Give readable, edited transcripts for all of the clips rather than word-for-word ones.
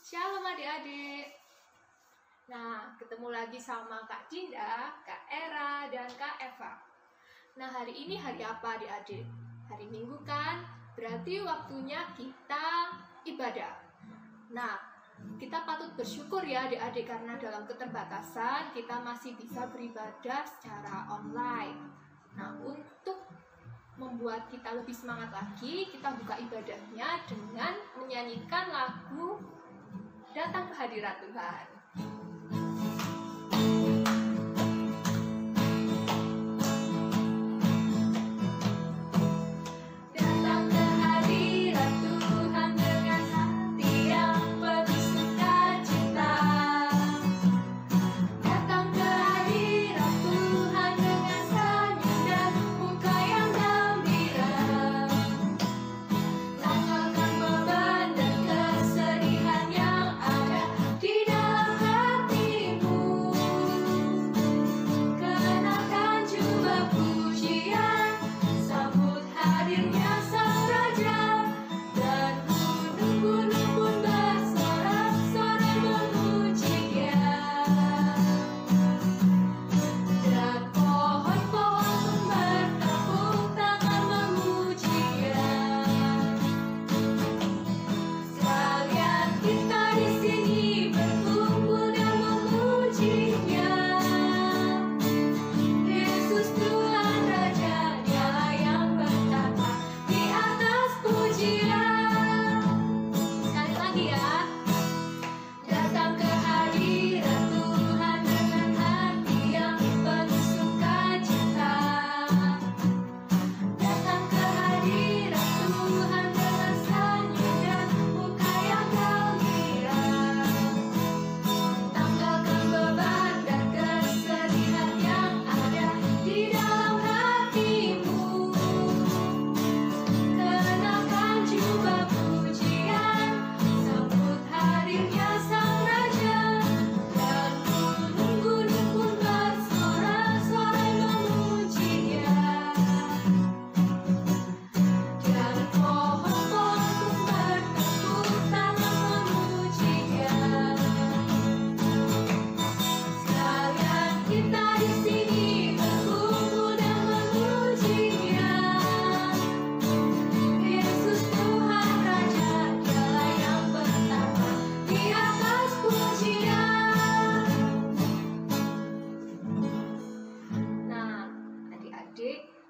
Shalom adik-adik. Nah, ketemu lagi sama Kak Dinda, Kak Era, dan Kak Eva. Nah, hari ini hari apa adik-adik? Hari Minggu kan? Berarti waktunya kita ibadah. Nah, kita patut bersyukur ya adik-adik karena dalam keterbatasan kita masih bisa beribadah secara online. Nah, untuk membuat kita lebih semangat lagi, kita buka ibadahnya dengan menyanyikan lagu Datang ke Hadirat Tuhan.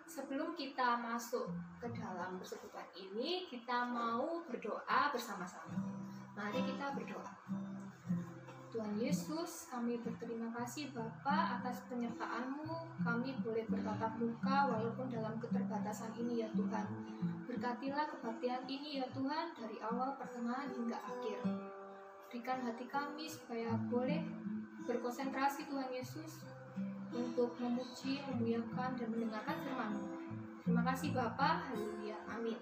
Sebelum kita masuk ke dalam persekutuan ini, kita mau berdoa bersama-sama. Mari kita berdoa. Tuhan Yesus, kami berterima kasih Bapa atas penyertaan-Mu. Kami boleh bertatap muka walaupun dalam keterbatasan ini ya Tuhan. Berkatilah kebaktian ini ya Tuhan dari awal pertengahan hingga akhir. Berikan hati kami supaya boleh berkonsentrasi Tuhan Yesus untuk memuji, memuliakan, dan mendengarkan firman-Mu. Terima kasih Bapa, haleluya, amin.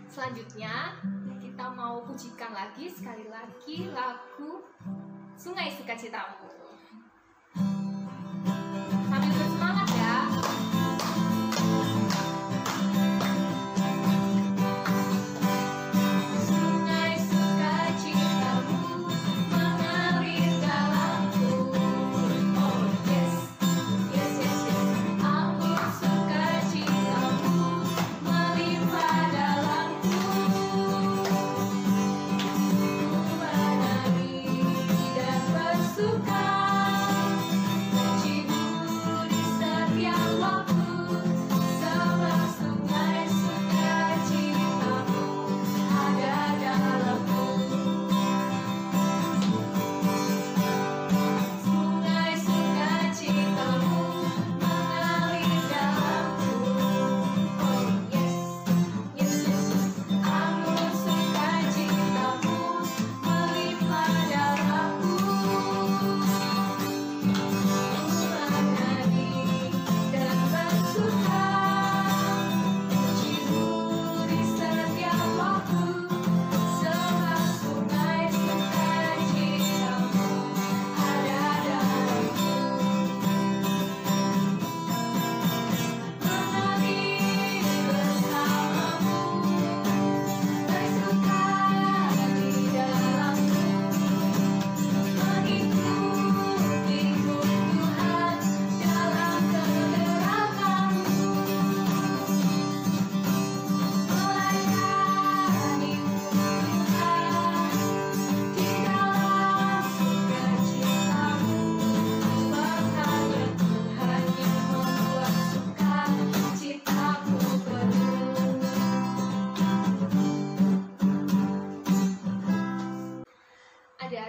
Selanjutnya kita mau pujikan lagi sekali lagi lagu Sungai Sukacitamu. Sambil bersemangat ya. Suka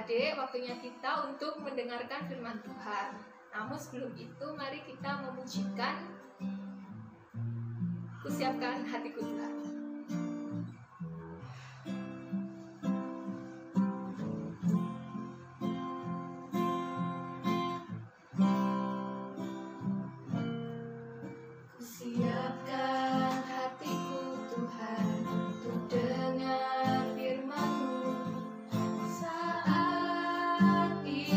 adik-adik, waktunya kita untuk mendengarkan firman Tuhan. Namun sebelum itu, mari kita memujikan Kusiapkan Hatiku Tuhan. Kusiapkan hatiku Tuhan untuk dengar firman-Mu saat ini.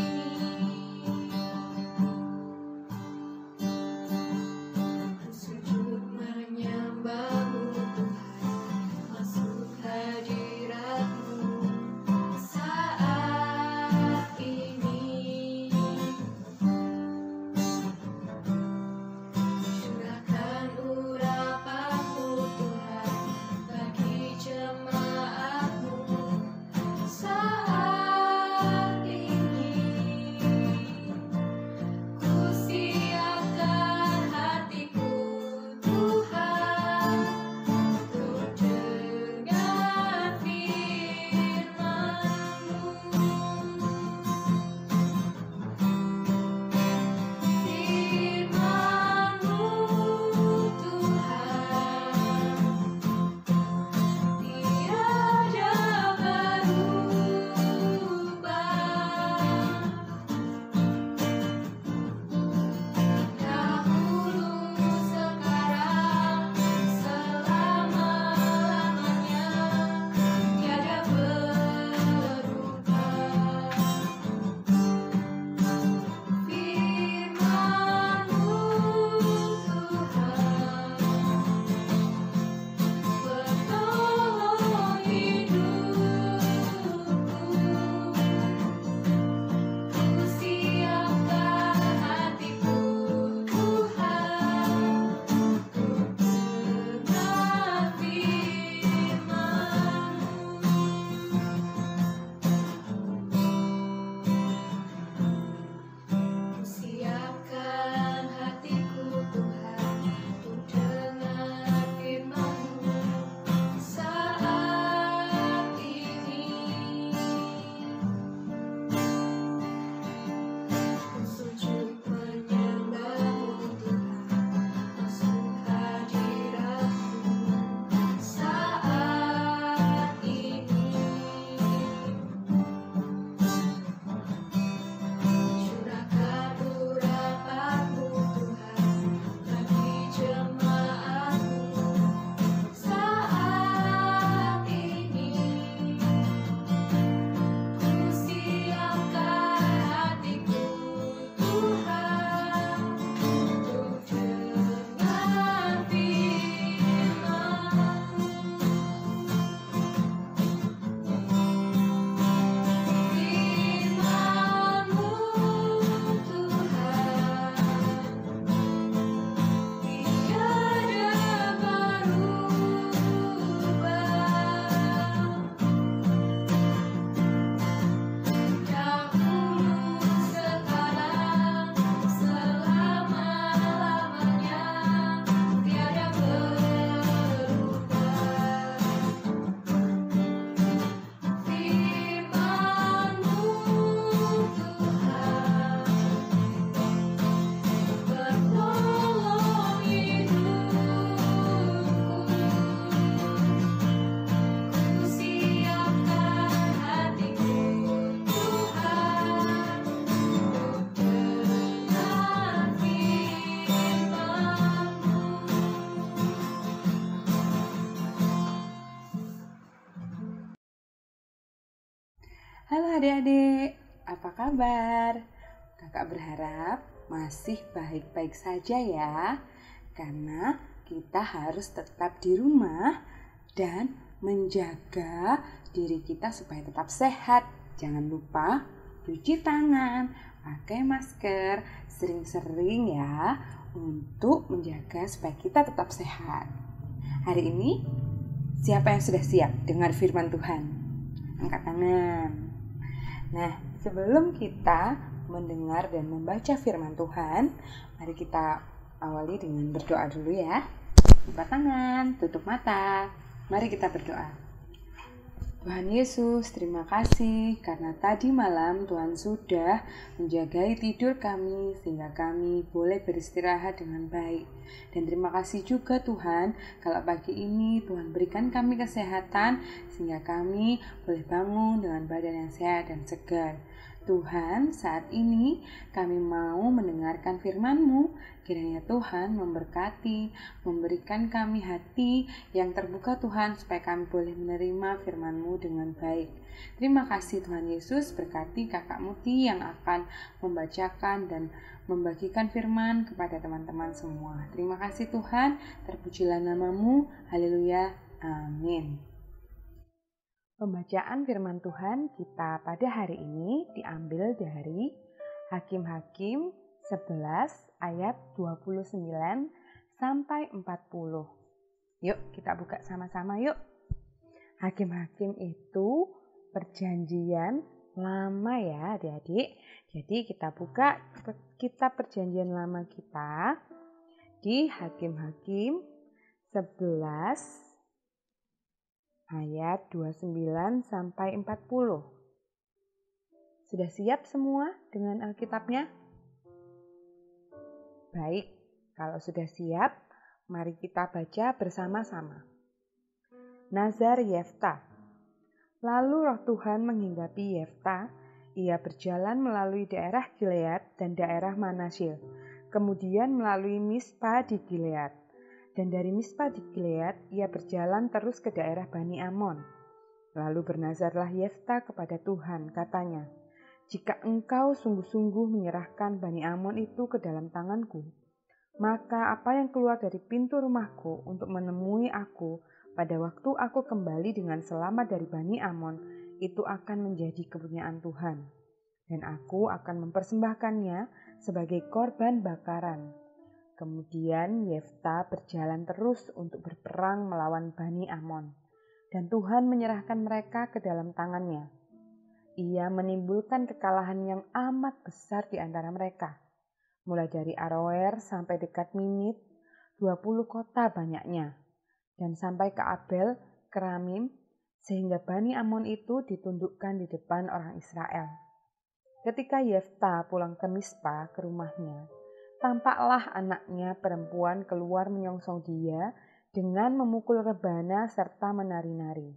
Ku sujud menyembah-Mu Tuhan, masuk hadirat-Mu saat ini. Curahkan urapan-Mu Tuhan bagi jemaat-Mu saat ini. Ku siapkan hatiku Tuhan untuk dengar firman-Mu. Firman-Mu Tuhan tiada berubah. Dahulu, sekarang, selama-lamanya tiada berubah. Firman-Mu Tuhan penolong hidupku. Ku siapkan hatiku Tuhan untuk dengar firman-Mu. Ku siapkan hatiku Tuhan untuk dengar firman-Mu saat ini. Ku sujud menyembah-Mu Tuhan, masuk hadirat-Mu saat ini. Curahkan urapan-Mu Tuhan bagi jemaat-Mu saat ini. Ku siapkan hatiku Tuhan untuk dengar firman-Mu. Firman-Mu Halo adik-adik, apa kabar? Kakak berharap masih baik-baik saja ya, karena kita harus tetap di rumah dan menjaga diri kita supaya tetap sehat. Jangan lupa cuci tangan, pakai masker, sering-sering ya untuk menjaga supaya kita tetap sehat. Hari ini siapa yang sudah siap dengar firman Tuhan? Angkat tangan. Nah, sebelum kita mendengar dan membaca firman Tuhan, mari kita awali dengan berdoa dulu ya. Buka tangan, tutup mata. Mari kita berdoa. Tuhan Yesus, terima kasih karena tadi malam Tuhan sudah menjagai tidur kami sehingga kami boleh beristirahat dengan baik. Dan terima kasih juga Tuhan kalau pagi ini Tuhan berikan kami kesehatan sehingga kami boleh bangun dengan badan yang sehat dan segar. Tuhan, saat ini kami mau mendengarkan firman-Mu. Kiranya Tuhan memberkati, memberikan kami hati yang terbuka Tuhan, supaya kami boleh menerima firman-Mu dengan baik. Terima kasih Tuhan Yesus, berkati Kakak Muti yang akan membacakan dan membagikan firman kepada teman-teman semua. Terima kasih Tuhan, terpujilah nama-Mu, haleluya, amin. Pembacaan firman Tuhan kita pada hari ini diambil dari Hakim-Hakim 11 ayat 29 sampai 40. Yuk kita buka sama-sama yuk. Hakim-Hakim itu perjanjian lama ya adik-adik. Jadi kita buka kitab perjanjian lama kita di Hakim-Hakim 11 ayat 29 sampai 40. Sudah siap semua dengan Alkitabnya? Baik, kalau sudah siap, mari kita baca bersama-sama. Nazar Yefta. Lalu roh Tuhan menghinggapi Yefta, ia berjalan melalui daerah Gilead dan daerah Manasyil, kemudian melalui Mispa di Gilead. Dan dari Mispa di Gilead, ia berjalan terus ke daerah Bani Amon. Lalu bernazarlah Yefta kepada Tuhan, katanya, "Jika engkau sungguh-sungguh menyerahkan Bani Amon itu ke dalam tanganku, maka apa yang keluar dari pintu rumahku untuk menemui aku pada waktu aku kembali dengan selamat dari Bani Amon, itu akan menjadi kepunyaan Tuhan. Dan aku akan mempersembahkannya sebagai korban bakaran." Kemudian Yefta berjalan terus untuk berperang melawan Bani Amon, dan Tuhan menyerahkan mereka ke dalam tangannya. Ia menimbulkan kekalahan yang amat besar di antara mereka. Mulai dari Aroer sampai dekat Minit, 20 kota banyaknya, dan sampai ke Abel, Keramim, sehingga Bani Amon itu ditundukkan di depan orang Israel. Ketika Yefta pulang ke Mispa, ke rumahnya, tampaklah anaknya perempuan keluar menyongsong dia dengan memukul rebana serta menari-nari.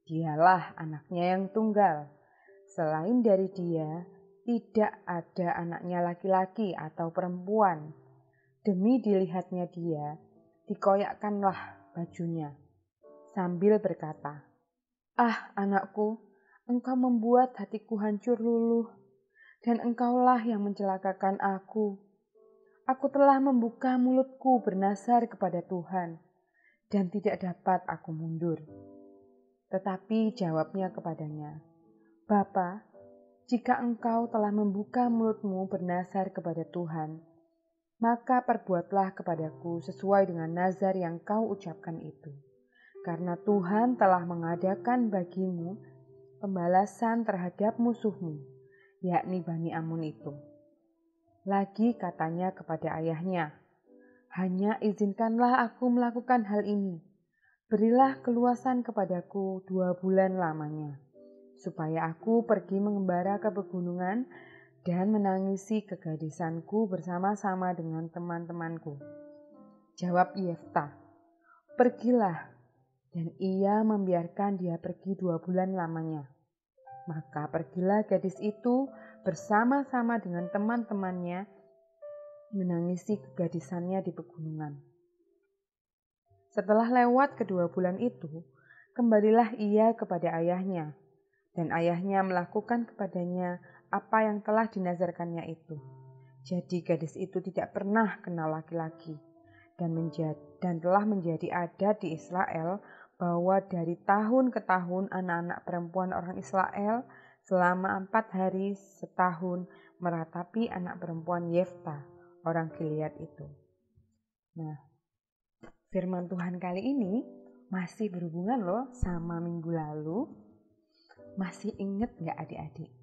Dialah anaknya yang tunggal. Selain dari dia, tidak ada anaknya laki-laki atau perempuan. Demi dilihatnya dia, dikoyakkanlah bajunya, sambil berkata, "Ah anakku, engkau membuat hatiku hancur luluh, dan engkaulah yang mencelakakan aku. Aku telah membuka mulutku bernazar kepada Tuhan, dan tidak dapat aku mundur." Tetapi jawabnya kepadanya, "Bapa, jika engkau telah membuka mulutmu bernazar kepada Tuhan, maka perbuatlah kepadaku sesuai dengan nazar yang kau ucapkan itu. Karena Tuhan telah mengadakan bagimu pembalasan terhadap musuhmu, yakni Bani Amon itu." Lagi katanya kepada ayahnya, "Hanya izinkanlah aku melakukan hal ini. Berilah keluasan kepadaku 2 bulan lamanya, supaya aku pergi mengembara ke pegunungan dan menangisi kegadisanku bersama-sama dengan teman-temanku." Jawab Yefta, "Pergilah." Dan ia membiarkan dia pergi 2 bulan lamanya. Maka pergilah gadis itu bersama-sama dengan teman-temannya menangisi kegadisannya di pegunungan. Setelah lewat kedua bulan itu, kembalilah ia kepada ayahnya, dan ayahnya melakukan kepadanya apa yang telah dinazarkannya itu. Jadi gadis itu tidak pernah kenal laki-laki, dan telah menjadi adat di Israel bahwa dari tahun ke tahun anak-anak perempuan orang Israel selama 4 hari setahun meratapi anak perempuan Yefta, orang Gilead itu. Nah, firman Tuhan kali ini masih berhubungan loh sama minggu lalu. Masih inget gak adik-adik?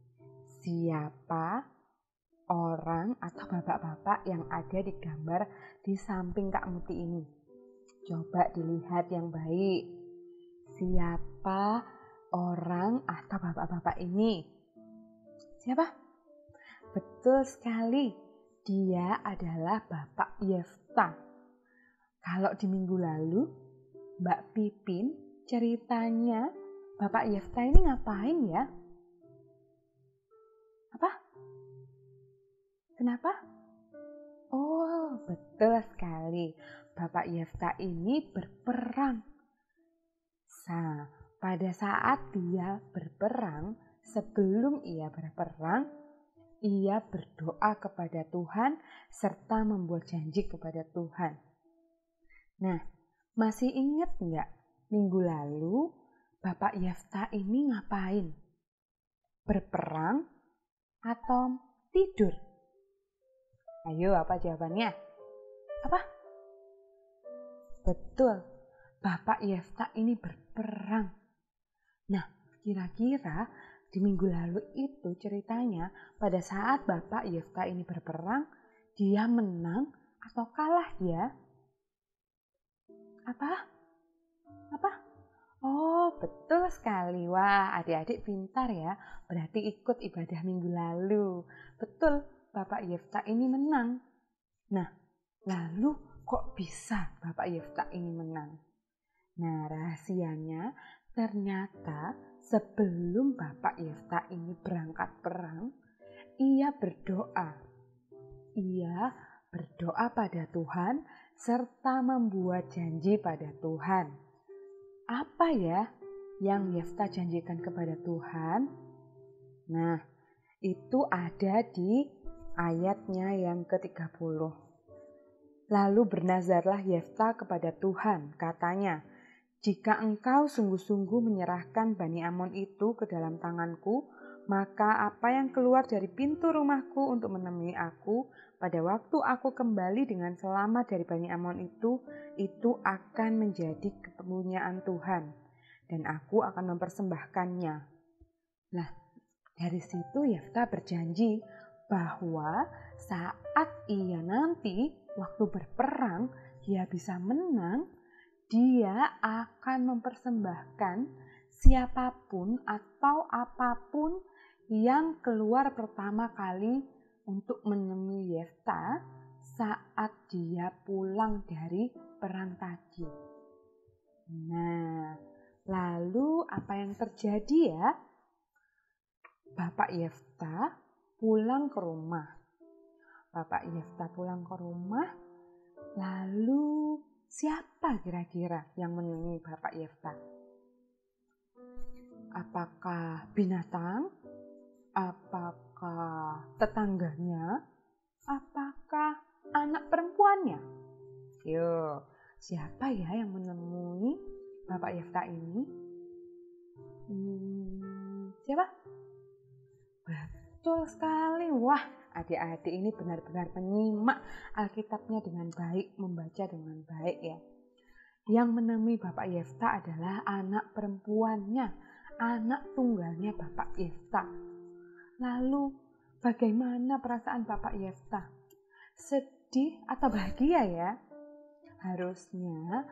Siapa orang atau bapak-bapak yang ada di gambar di samping Kak Muti ini? Coba dilihat yang baik. Siapa orang atau bapak-bapak ini? Siapa? Betul sekali, dia adalah Bapak Yefta. Kalau di minggu lalu, Mbak Pipin ceritanya Bapak Yefta ini ngapain ya? Apa? Kenapa? Oh, betul sekali. Bapak Yefta ini berperang. Pada saat dia berperang, sebelum ia berperang, ia berdoa kepada Tuhan serta membuat janji kepada Tuhan. Nah, masih ingat nggak minggu lalu Bapak Yefta ini ngapain? Berperang atau tidur? Ayo, apa jawabannya? Apa? Betul, Bapak Yefta ini berperang. Nah, kira-kira di minggu lalu itu ceritanya pada saat Bapak Yefta ini berperang, dia menang atau kalah dia? Apa? Oh, betul sekali. Wah, adik-adik pintar ya. Berarti ikut ibadah minggu lalu. Betul, Bapak Yefta ini menang. Nah, lalu kok bisa Bapak Yefta ini menang? Nah, rahasianya ternyata sebelum Bapak Yefta ini berangkat perang, ia berdoa. Ia berdoa pada Tuhan serta membuat janji pada Tuhan. Apa ya yang Yefta janjikan kepada Tuhan? Nah, itu ada di ayatnya yang ke-30. Lalu bernazarlah Yefta kepada Tuhan, katanya, "Jika engkau sungguh-sungguh menyerahkan Bani Amon itu ke dalam tanganku, maka apa yang keluar dari pintu rumahku untuk menemui aku pada waktu aku kembali dengan selamat dari Bani Amon itu akan menjadi kepunyaan Tuhan, dan aku akan mempersembahkannya." Nah, dari situ Yefta berjanji bahwa saat ia nanti waktu berperang dia bisa menang, dia akan mempersembahkan siapapun atau apapun yang keluar pertama kali untuk menemui Yefta saat dia pulang dari perang tadi. Nah, lalu apa yang terjadi ya? Bapak Yefta pulang ke rumah. Lalu siapa kira-kira yang menemui Bapak Yefta? Apakah binatang? Apakah tetangganya? Apakah anak perempuannya? Yo, siapa ya yang menemui Bapak Yefta ini? Siapa? Betul sekali. Wah, adik-adik ini benar-benar menyimak Alkitabnya dengan baik, membaca dengan baik ya. Yang menemui Bapak Yefta adalah anak perempuannya, anak tunggalnya Bapak Yefta. Lalu bagaimana perasaan Bapak Yefta? Sedih atau bahagia ya? Harusnya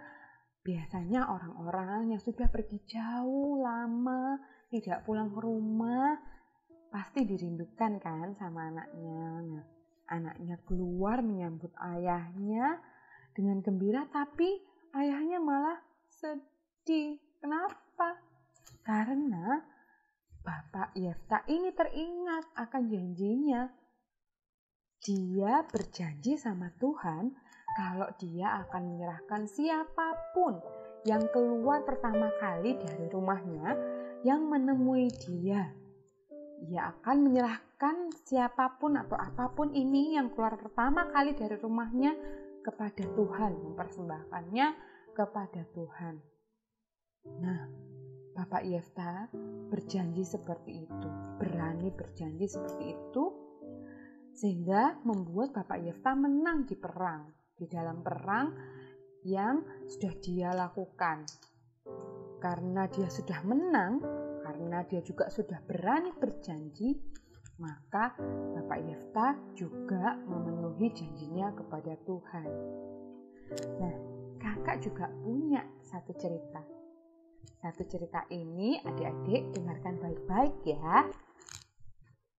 biasanya orang-orang yang sudah pergi jauh lama tidak pulang ke rumah pasti dirindukan kan sama anaknya. Nah, anaknya keluar menyambut ayahnya dengan gembira, tapi ayahnya malah sedih. Kenapa? Karena Bapak Yefta ini teringat akan janjinya. Dia berjanji sama Tuhan kalau dia akan menyerahkan siapapun yang keluar pertama kali dari rumahnya yang menemui dia. Ia akan menyerahkan siapapun atau apapun ini yang keluar pertama kali dari rumahnya kepada Tuhan, mempersembahkannya kepada Tuhan. Nah, Bapak Yefta berjanji seperti itu, berani berjanji seperti itu, sehingga membuat Bapak Yefta menang di perang, di dalam perang yang sudah dia lakukan. Karena dia sudah menang, karena dia juga sudah berani berjanji, maka Bapak Yefta juga memenuhi janjinya kepada Tuhan. Nah, kakak juga punya satu cerita. Satu cerita ini adik-adik dengarkan baik-baik ya.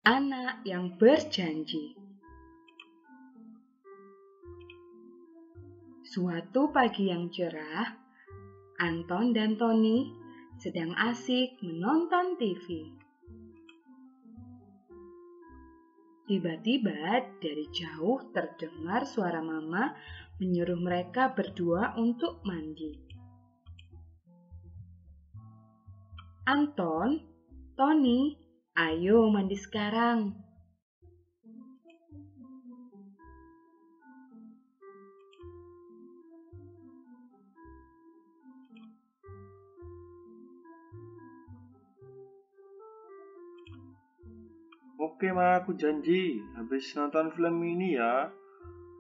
Anak yang berjanji. Suatu pagi yang cerah, Anton dan Tony sedang asik menonton TV. Tiba-tiba dari jauh terdengar suara mama menyuruh mereka berdua untuk mandi. Anton, Tony, ayo mandi sekarang. Oke Ma, aku janji habis nonton film ini ya.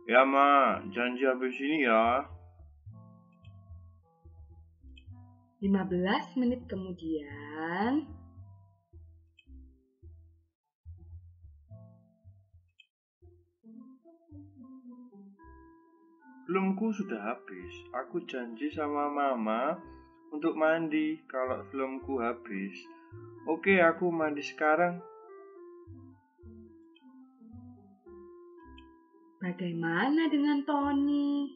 Ya Ma, janji habis ini ya. 15 menit kemudian, Filmku sudah habis. Aku janji sama Mama untuk mandi kalau filmku habis. Oke, aku mandi sekarang. bagaimana dengan Tony?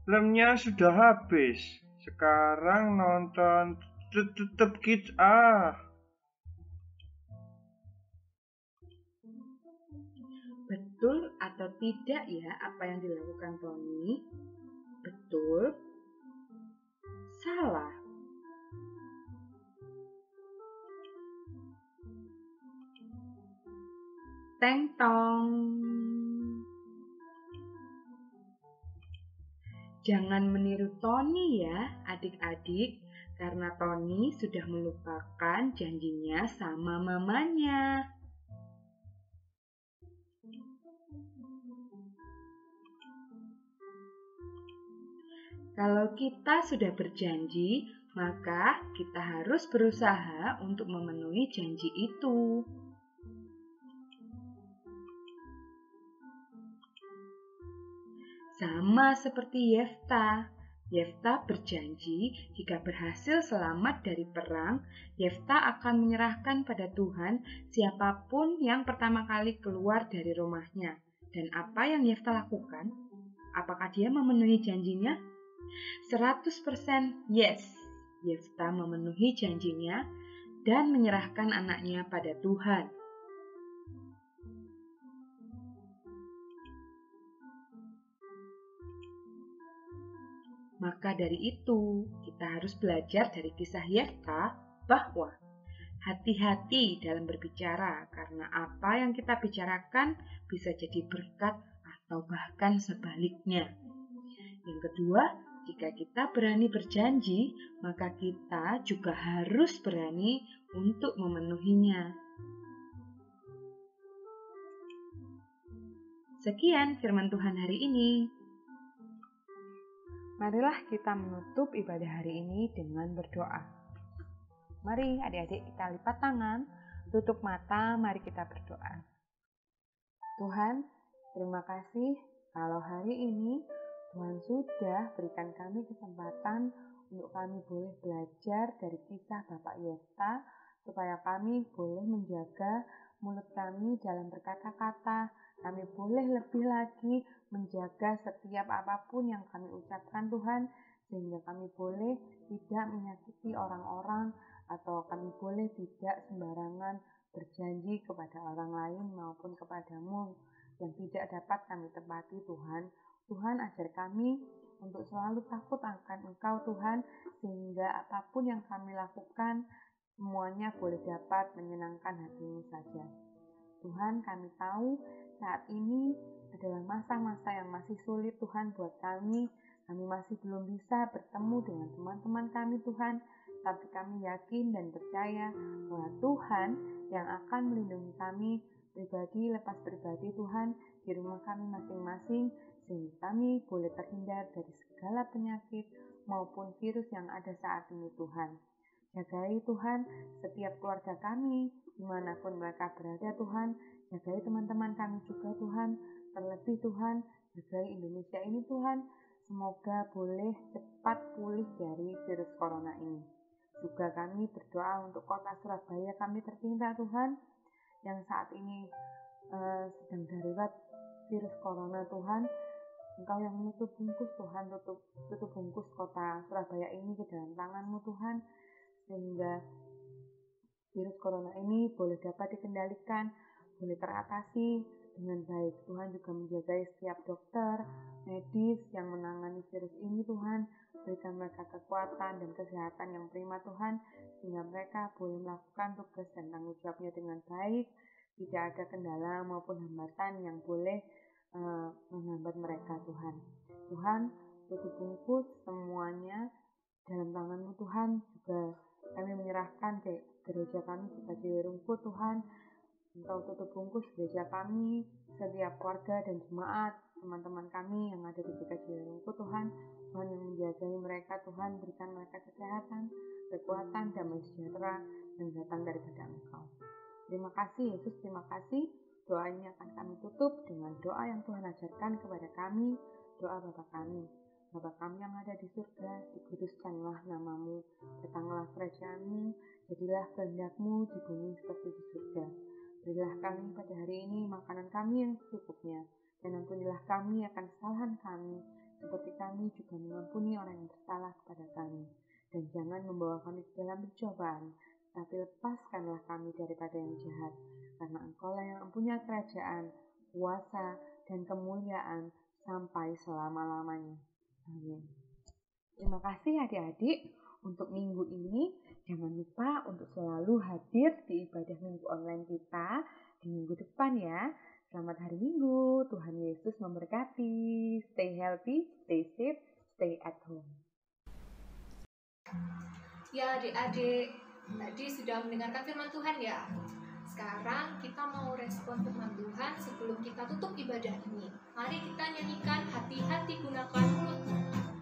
Filmnya sudah habis. Sekarang nonton tetep Kids ah. Betul atau tidak ya apa yang dilakukan Tony? Betul? Salah. Teng tong. Jangan meniru Tony ya adik-adik, karena Tony sudah melupakan janjinya sama mamanya. Kalau kita sudah berjanji, maka kita harus berusaha untuk memenuhi janji itu. Sama seperti Yefta. Yefta berjanji jika berhasil selamat dari perang, Yefta akan menyerahkan pada Tuhan siapapun yang pertama kali keluar dari rumahnya. Dan apa yang Yefta lakukan? Apakah dia memenuhi janjinya? 100% yes. Yefta memenuhi janjinya dan menyerahkan anaknya pada Tuhan. Maka dari itu, kita harus belajar dari kisah Yefta bahwa hati-hati dalam berbicara karena apa yang kita bicarakan bisa jadi berkat atau bahkan sebaliknya. Yang kedua, jika kita berani berjanji, maka kita juga harus berani untuk memenuhinya. Sekian firman Tuhan hari ini. Marilah kita menutup ibadah hari ini dengan berdoa. Mari adik-adik kita lipat tangan, tutup mata, mari kita berdoa. Tuhan, terima kasih kalau hari ini Tuhan sudah berikan kami kesempatan untuk kami boleh belajar dari kisah Bapak Yefta, supaya kami boleh menjaga mulut kami dalam berkata-kata. Kami boleh lebih lagi menjaga setiap apapun yang kami ucapkan Tuhan, sehingga kami boleh tidak menyakiti orang-orang, atau kami boleh tidak sembarangan berjanji kepada orang lain maupun kepadamu yang tidak dapat kami tepati Tuhan. Tuhan, ajar kami untuk selalu takut akan Engkau Tuhan, sehingga apapun yang kami lakukan semuanya boleh dapat menyenangkan hati-Mu saja. Tuhan, kami tahu saat ini adalah masa-masa yang masih sulit Tuhan buat kami. Kami masih belum bisa bertemu dengan teman-teman kami Tuhan, tapi kami yakin dan percaya bahwa Tuhan yang akan melindungi kami pribadi lepas pribadi Tuhan di rumah kami masing-masing, sehingga kami boleh terhindar dari segala penyakit maupun virus yang ada saat ini Tuhan. Jagai Tuhan setiap keluarga kami dimanapun mereka berada Tuhan. Jagai teman-teman kami juga Tuhan. Terlebih Tuhan, jagai Indonesia ini Tuhan, semoga boleh cepat pulih dari virus corona ini. Juga kami berdoa untuk kota Surabaya kami tercinta Tuhan, yang saat ini sedang darurat virus corona Tuhan. Engkau yang menutup bungkus Tuhan, tutup bungkus kota Surabaya ini ke dalam tangan-Mu Tuhan, sehingga virus corona ini boleh dapat dikendalikan, boleh teratasi dengan baik. Tuhan juga menjaga setiap dokter, medis yang menangani virus ini Tuhan. Berikan mereka kekuatan dan kesehatan yang prima Tuhan, sehingga mereka boleh melakukan tugas dan tanggung jawabnya dengan baik. Tidak ada kendala maupun hambatan yang boleh menghambat mereka Tuhan. Tuhan, tutup bungkus semuanya dalam tangan-Mu Tuhan. Juga kami menyerahkan ke gereja kami sebagai rumput Tuhan. Engkau tutup bungkus gereja kami, setiap keluarga dan jemaat, teman-teman kami yang ada di GKJ Rumput Tuhan. Tuhan yang menjagai mereka Tuhan, berikan mereka kesehatan, kekuatan, damai sejahtera yang datang daripada Engkau. Terima kasih Yesus, terima kasih. Doa ini akan kami tutup dengan doa yang Tuhan ajarkan kepada kami, doa Bapa kami. Bapa kami yang ada di surga, dikuduskanlah nama-Mu, datanglah kerajaan-Mu, jadilah kehendak-Mu di bumi seperti di surga. Berilah kami pada hari ini makanan kami yang secukupnya, dan ampunilah kami akan kesalahan kami, seperti kami juga mengampuni orang yang bersalah kepada kami. Dan jangan membawa kami ke dalam pencobaan, tapi lepaskanlah kami daripada yang jahat, karena Engkau-lah yang mempunyai kerajaan, kuasa, dan kemuliaan sampai selama-lamanya. Amin. Terima kasih adik-adik. Untuk minggu ini, jangan lupa untuk selalu hadir di ibadah minggu online kita di minggu depan ya. Selamat hari Minggu, Tuhan Yesus memberkati. Stay healthy, stay safe, stay at home. Ya adik-adik, tadi sudah mendengarkan firman Tuhan ya. Sekarang kita mau respon firman Tuhan sebelum kita tutup ibadah ini. Mari kita nyanyikan hati-hati gunakan mulutmu.